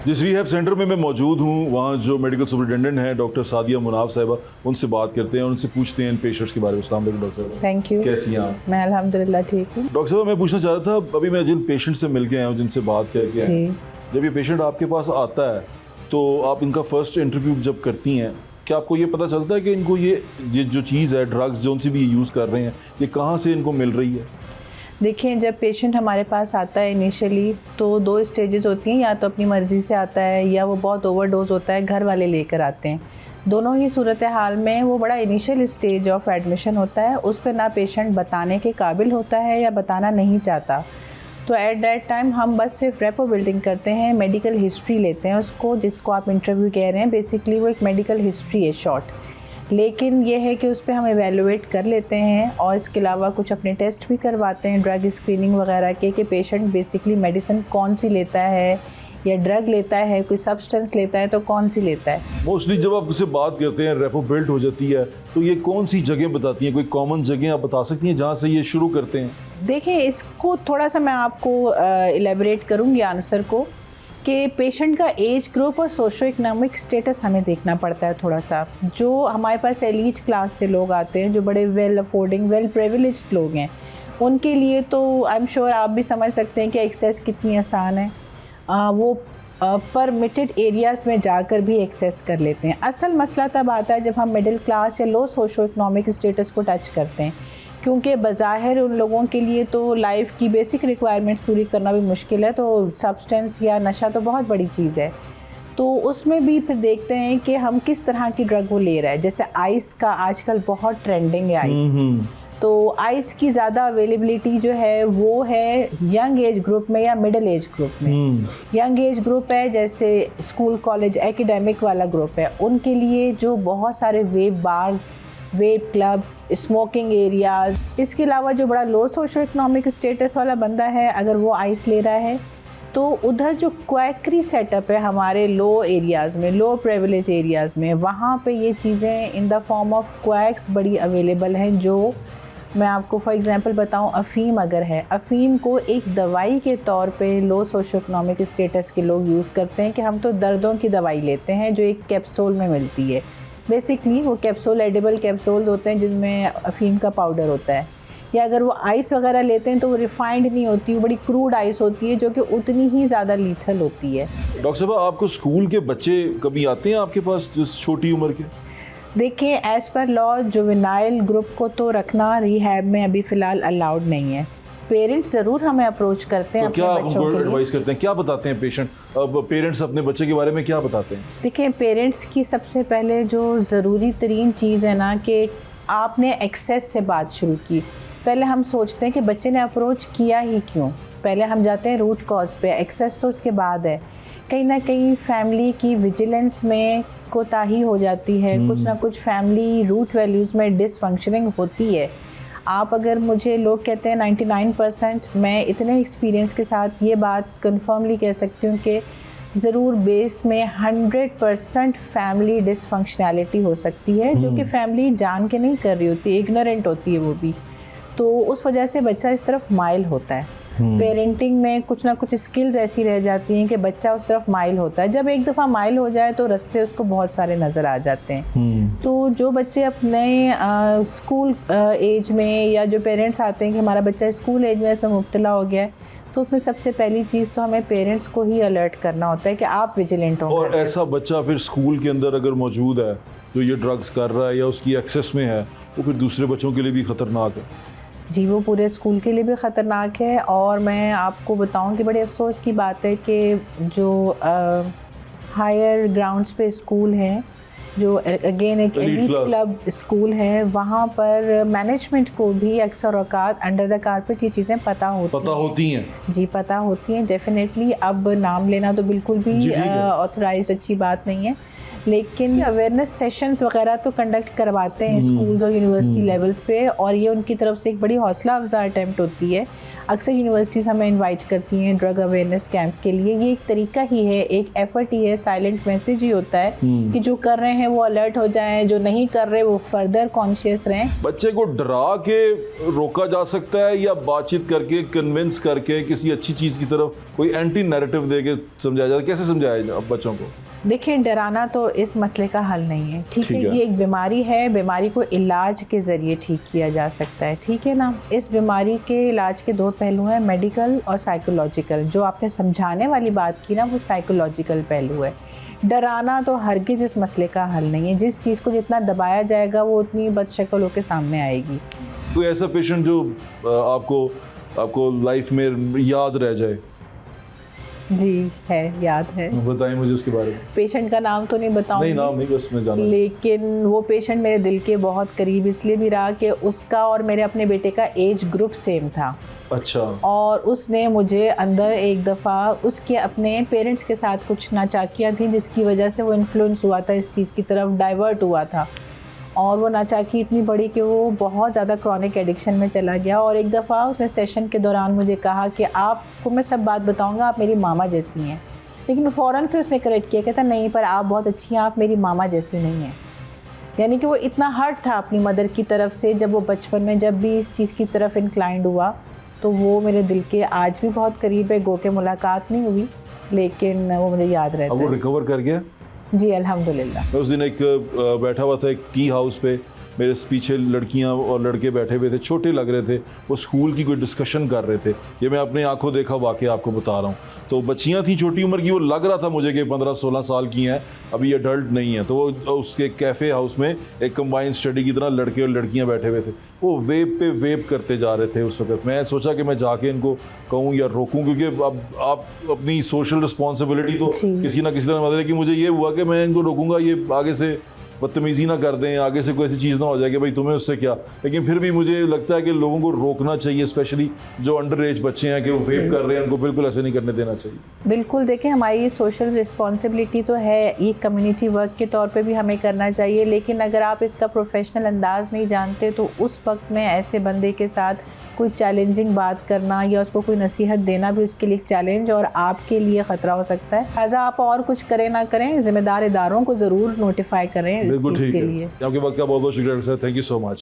जिस rehab centre में मैं मौजूद हूँ वहाँ जो मेडिकल सुपरिटेंडेंट हैं डॉक्टर सादिया मुनाफ साहिबा, उनसे बात करते हैं, उनसे पूछते हैं इन पेशेंट्स के बारे में। अस्सलाम वालेकुम डॉक्टर साहब। Thank you. कैसी हैं आप? मैं अल्हम्दुलिल्लाह ठीक हूँ। डॉक्टर साहब मैं पूछना चाह रहा था, अभी मैं जिन पेशेंट से मिल के आया हूँ, जिनसे बात करके आया हूँ, जब ये पेशेंट आपके पास आता है तो आप इनका फर्स्ट इंटरव्यू जब करती हैं, क्या आपको ये पता चलता है कि इनको ये जो चीज़ है, ड्रग्स जो सी भी ये यूज़ कर रहे हैं, ये कहाँ से इनको मिल रही है? देखिए, जब पेशेंट हमारे पास आता है इनिशियली तो 2 स्टेजेस होती हैं, या तो अपनी मर्ज़ी से आता है या वो बहुत ओवरडोज होता है, घर वाले लेकर आते हैं। दोनों ही सूरत हाल में वो बड़ा इनिशियल स्टेज ऑफ एडमिशन होता है, उस पर ना पेशेंट बताने के काबिल होता है या बताना नहीं चाहता। तो एट दैट टाइम हम बस सिर्फ रेपो बिल्डिंग करते हैं, मेडिकल हिस्ट्री लेते हैं उसको, जिसको आप इंटरव्यू कह रहे हैं। बेसिकली वो एक मेडिकल हिस्ट्री है शॉर्ट, लेकिन ये है कि उस पर हम एवेलुएट कर लेते हैं और इसके अलावा कुछ अपने टेस्ट भी करवाते हैं, ड्रग स्क्रीनिंग वगैरह के, कि पेशेंट बेसिकली मेडिसिन कौन सी लेता है या ड्रग लेता है, कोई सब्सटेंस लेता है तो कौन सी लेता है। मोस्टली जब आप उससे बात करते हैं, रेपो बिल्ड हो जाती है, तो ये कौन सी जगह बताती हैं? कोई कॉमन जगह आप बता सकती हैं जहाँ से ये शुरू करते हैं? देखिए, इसको थोड़ा सा मैं आपको इलेबरेट करूँगी आंसर को, कि पेशेंट का एज ग्रुप और सोशो इकोनॉमिक स्टेटस हमें देखना पड़ता है थोड़ा सा। जो हमारे पास एलीट क्लास से लोग आते हैं, जो बड़े वेल अफोर्डिंग, वेल प्रिविलेज्ड लोग हैं, उनके लिए तो आई एम श्योर आप भी समझ सकते हैं कि एक्सेस कितनी आसान है। वो परमिटेड एरियाज़ में जाकर भी एक्सेस कर लेते हैं। असल मसला तब आता है जब हम मिडिल क्लास या लो सोशो इकोनॉमिक स्टेटस को टच करते हैं, क्योंकि बज़ाहिर उन लोगों के लिए तो लाइफ की बेसिक रिक्वायरमेंट्स पूरी करना भी मुश्किल है, तो सब्सटेंस या नशा तो बहुत बड़ी चीज़ है। तो उसमें भी फिर देखते हैं कि हम किस तरह की ड्रग वो ले रहा है। जैसे आइस का आजकल बहुत ट्रेंडिंग है आइस, तो आइस की ज़्यादा अवेलेबिलिटी जो है वो है यंग एज ग्रुप में या मिडिल एज ग्रुप में। यंग एज ग्रुप है, जैसे स्कूल कॉलेज एकेडमिक वाला ग्रुप है, उनके लिए जो बहुत सारे web bars, web clubs, smoking areas. इसके अलावा जो बड़ा लो सोशो इकोनॉमिक स्टेटस वाला बंदा है, अगर वो आइस ले रहा है तो उधर जो क्वैकरी सेटअप है हमारे लो एरियाज़ में, लो प्रिविलेज एरियाज़ में, वहाँ पे ये चीज़ें in the form of quacks बड़ी अवेलेबल हैं। जो मैं आपको फॉर एग्जांपल बताऊं, अफ़ीम अगर है, अफ़ीम को एक दवाई के तौर पे लो सोशो इकोनॉमिक स्टेटस के लोग यूज़ करते हैं कि हम तो दर्दों की दवाई लेते हैं जो एक कैप्सूल में मिलती है। बेसिकली वो कैप्सूल एडिबल कैप्सूल्स होते हैं जिनमें अफ़ीम का पाउडर होता है। या अगर वो आइस वगैरह लेते हैं तो वो रिफाइंड नहीं होती, वो बड़ी क्रूड आइस होती है जो कि उतनी ही ज़्यादा लीथल होती है। डॉक्टर साहब, आपको स्कूल के बच्चे कभी आते हैं आपके पास जो छोटी उम्र के? देखिए, as per law juvenile group को तो रखना रिहैब में अभी फ़िलहाल अलाउड नहीं है। पेरेंट्स ज़रूर हमें अप्रोच करते हैं। तो क्या उनको एडवाइस करते हैं, क्या बताते हैं पेशेंट? अब पेरेंट्स अपने बच्चे के बारे में क्या बताते हैं? देखिए, पेरेंट्स की सबसे पहले जो ज़रूरी तरीन चीज़ है ना, कि आपने एक्सेस से बात शुरू की। पहले हम सोचते हैं कि बच्चे ने अप्रोच किया ही क्यों, पहले हम जाते हैं रूट कॉज पे, एक्सेस तो उसके बाद है। कहीं ना कहीं फैमिली की विजिलेंस में कोताही हो जाती है, कुछ ना कुछ फैमिली रूट वैल्यूज़ में डिसफंक्शनिंग होती है। आप अगर मुझे लोग कहते हैं 99%, मैं इतने एक्सपीरियंस के साथ ये बात कन्फर्मली कह सकती हूँ कि ज़रूर बेस में 100% फैमिली डिसफंक्शनैलिटी हो सकती है, जो कि फैमिली जान के नहीं कर रही होती, इग्नोरेंट होती है वो भी। तो उस वजह से बच्चा इस तरफ माइल होता है। पेरेंटिंग में कुछ ना कुछ स्किल्स ऐसी रह जाती हैं कि बच्चा उस तरफ माइल होता है। जब एक दफ़ा माइल हो जाए तो रास्ते उसको बहुत सारे नज़र आ जाते हैं। तो जो बच्चे अपने स्कूल एज में, या जो पेरेंट्स आते हैं कि हमारा बच्चा स्कूल एज में इसमें मुब्तला हो गया है, तो उसमें सबसे पहली चीज़ तो हमें पेरेंट्स को ही अलर्ट करना होता है कि आप विजिलेंट हो। और ऐसा बच्चा फिर स्कूल के अंदर अगर मौजूद है जो ये ड्रग्स कर रहा है या उसकी एक्सेस में है, तो फिर दूसरे बच्चों के लिए भी ख़तरनाक है। जी, वो पूरे स्कूल के लिए भी ख़तरनाक है। और मैं आपको बताऊं कि बड़े अफसोस की बात है कि जो हायर ग्राउंड्स पे स्कूल हैं, जो अगेन एक एलीट क्लब स्कूल है, वहाँ पर मैनेजमेंट को भी अक्सर औकात अंडर द कारपेट ये चीज़ें पता होती हैं। जी, पता होती हैं डेफिनेटली। अब नाम लेना तो बिल्कुल भी ऑथराइज अच्छी बात नहीं है, लेकिन अवेयरनेस सेशंस वगैरह तो कंडक्ट करवाते हैं स्कूल्स और यूनिवर्सिटी लेवल्स पे, और ये उनकी तरफ से एक बड़ी हौसला अफजा अटैम्प्ट होती है। अक्सर यूनिवर्सिटीज़ हमें इनवाइट करती हैं ड्रग अवेयरनेस कैंप के लिए। ये एक तरीका ही है, एक एफर्ट ही है, साइलेंट मैसेज ही होता है कि जो कर रहे हैं वो अलर्ट हो जाएं, जो नहीं कर रहे वो फर्दर कॉन्शियस रहें। बच्चे को डरा के रोका जा सकता है या बातचीत करके, कन्विंस करके किसी अच्छी चीज़ की तरफ कोई एंटी नैरेटिव दे के समझाया जाए? कैसे समझाया जाए बच्चों को? देखिए, डराना तो इस मसले का हल नहीं है, ठीक है? ये एक बीमारी है, बीमारी को इलाज के ज़रिए ठीक किया जा सकता है, ठीक है ना? इस बीमारी के इलाज के दो पहलू हैं, मेडिकल और साइकोलॉजिकल। जो आपने समझाने वाली बात की ना, वो साइकोलॉजिकल पहलू है। डराना तो हरगिज़ इस मसले का हल नहीं है। जिस चीज़ को जितना दबाया जाएगा वो उतनी बदशक्ल होकर सामने आएगी। कोई ऐसा पेशेंट जो आपको लाइफ में याद रह जाए? जी है, याद है। बताइए मुझे उसके बारे में। पेशेंट का नाम तो नहीं बताऊंगी। नहीं, नाम नहीं, बस मैं जानना। लेकिन वो पेशेंट मेरे दिल के बहुत करीब इसलिए भी रहा कि उसका और मेरे अपने बेटे का एज ग्रुप सेम था। अच्छा। और उसने मुझे अंदर एक दफ़ा उसके अपने पेरेंट्स के साथ कुछ नाचाकियाँ थी जिसकी वजह से वो इन्फ्लुएंस हुआ था, इस चीज़ की तरफ डाइवर्ट हुआ था, और वो नाचाकी इतनी बड़ी कि वो बहुत ज़्यादा क्रॉनिक एडिक्शन में चला गया। और एक दफ़ा उसने सेशन के दौरान मुझे कहा कि आपको मैं सब बात बताऊंगा, आप मेरी मामा जैसी हैं। लेकिन फ़ौरन फिर उसने करेक्ट किया, कहता नहीं, पर आप बहुत अच्छी हैं, आप मेरी मामा जैसी नहीं हैं। यानी कि वो इतना हर्ट था अपनी मदर की तरफ से। जब वो बचपन में जब भी इस चीज़ की तरफ इंक्लाइंड हुआ तो वो मेरे दिल के आज भी बहुत करीब है। गो के मुलाकात नहीं हुई लेकिन वो मुझे याद रहता है। अब वो रिकवर कर गया? जी अल्हम्दुलिल्लाह। मैं उस दिन एक बैठा हुआ था एक टी हाउस पे, मेरे पीछे लड़कियां और लड़के बैठे हुए थे, छोटे लग रहे थे, वो स्कूल की कोई डिस्कशन कर रहे थे। ये मैं अपने आंखों देखा वाकया आपको बता रहा हूँ। तो बच्चियां थी छोटी उम्र की, वो लग रहा था मुझे कि 15-16 साल की हैं, अभी अडल्ट नहीं है। तो वो उसके कैफ़े हाउस में एक कंबाइंड स्टडी की तरह लड़के और लड़कियाँ बैठे हुए थे, वो वेब पे वेब करते जा रहे थे उस वक्त। मैं सोचा कि मैं जाके इनको कहूँ या रोकूँ, क्योंकि अब आप अपनी सोशल रिस्पॉन्सिबिलिटी तो किसी ना किसी तरह मतलब कि मुझे ये हुआ कि मैं इनको रोकूँगा, ये आगे से बदतमीज़ी ना कर दें, आगे से कोई ऐसी चीज़ ना हो जाए कि भाई तुम्हें उससे क्या। लेकिन फिर भी मुझे लगता है कि लोगों को रोकना चाहिए, स्पेशली जो अंडर एज बच्चे हैं कि वो वेप कर रहे हैं, उनको बिल्कुल ऐसे नहीं करने देना चाहिए। बिल्कुल, देखें हमारी सोशल रिस्पॉन्सिबिलिटी तो है, ये कम्युनिटी वर्क के तौर पे भी हमें करना चाहिए। लेकिन अगर आप इसका प्रोफेशनल अंदाज नहीं जानते तो उस वक्त में ऐसे बंदे के साथ कोई चैलेंजिंग बात करना या उसको कोई नसीहत देना भी उसके लिए एक चैलेंज और आपके लिए ख़तरा हो सकता है। लिहाजा आप और कुछ करें ना करें, जिम्मेदार इदारों को ज़रूर नोटिफाई करें इस चीज़ के लिए। आपके वक्त का बहुत बहुत शुक्रिया sir, thank you so much.